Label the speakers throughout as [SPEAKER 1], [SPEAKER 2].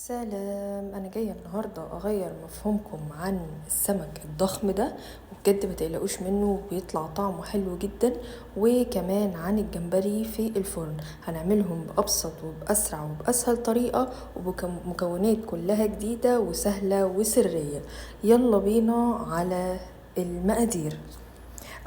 [SPEAKER 1] سلام، انا جايه النهارده اغير مفهومكم عن السمك الضخم ده، وبجد ما تقلقوش منه، بيطلع طعمه حلو جدا. وكمان عن الجمبري في الفرن هنعملهم بابسط وباسرع وباسهل طريقه، وبمكونات كلها جديده وسهله وسريه. يلا بينا على المقادير.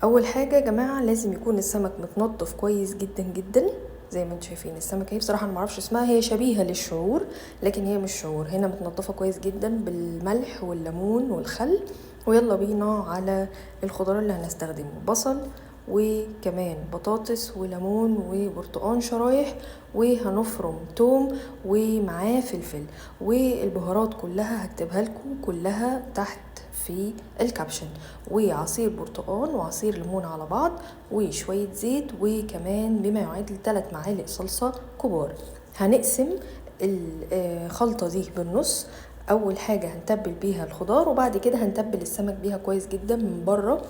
[SPEAKER 1] اول حاجه يا جماعه لازم يكون السمك متنضف كويس جدا جدا. زي ما انتم شايفين السمكه، هي بصراحه انا معرفش اسمها، هي شبيهه للشعور لكن هي مش شعور. هنا متنضفه كويس جدا بالملح والليمون والخل. ويلا بينا على الخضار اللي هنستخدمه: بصل، وكمان بطاطس وليمون وبرتقان شرايح، وهنفرم توم ومعاه فلفل. والبهارات كلها هكتبها لكم كلها تحت في الكابشن. وعصير برتقان وعصير ليمون على بعض، وشوية زيت، وكمان بما يعادل 3 معالق صلصة كبار. هنقسم الخلطة دي بالنص. اول حاجة هنتبل بيها الخضار، وبعد كده هنتبل السمك بيها كويس جدا من بره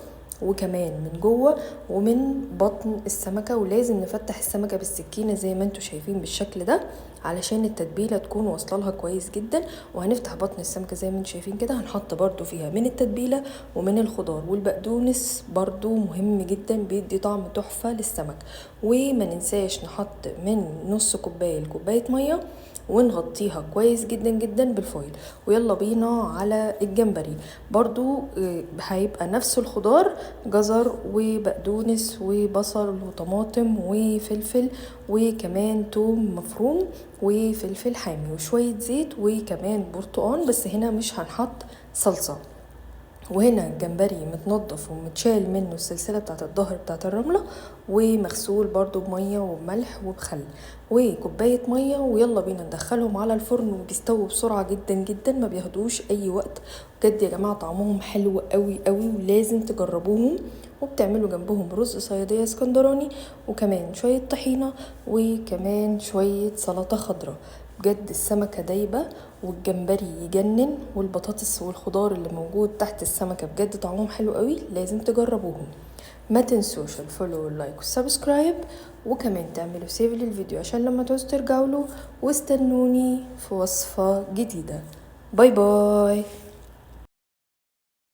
[SPEAKER 1] وكمان من جوه ومن بطن السمكة. ولازم نفتح السمكة بالسكينة زي ما انتوا شايفين بالشكل ده علشان التتبيلة تكون واصله لها كويس جدا. وهنفتح بطن السمكة زي ما انتوا شايفين كده، هنحط برضو فيها من التتبيلة ومن الخضار، والبقدونس برضو مهم جدا، بيدي طعم تحفة للسمك. وما ننساش نحط من نص كوباية لكوباية مية، ونغطيها كويس جدا جدا بالفويل. ويلا بينا على الجمبري. برضو هيبقى نفس الخضار: جزر وبقدونس وبصل وطماطم وفلفل، وكمان توم مفروم وفلفل حامي وشوية زيت وكمان برتقان، بس هنا مش هنحط صلصة. وهنا الجمبري متنضف ومتشال منه السلسلة بتاعت الظهر بتاعت الرملة، ومغسول برضو بمية وبملح وبخل وكوباية مية. ويلا بينا ندخلهم على الفرن، وبيستووا بسرعة جدا جدا، ما بياخدوش اي وقت. بجد يا جماعة طعمهم حلو قوي قوي، ولازم تجربوهم. وبتعملوا جنبهم رز صيادية اسكندراني، وكمان شوية طحينة، وكمان شوية سلطة خضراء. بجد السمكة دايبة، والجمبري يجنن، والبطاطس والخضار اللي موجود تحت السمكة بجد طعمهم حلو قوي، لازم تجربوهم. ما تنسوش الفولو واللايك والسبسكرايب، وكمان تعملوا سيف للفيديو عشان لما تعوزوا ترجعوا له. واستنوني في وصفة جديدة. باي باي.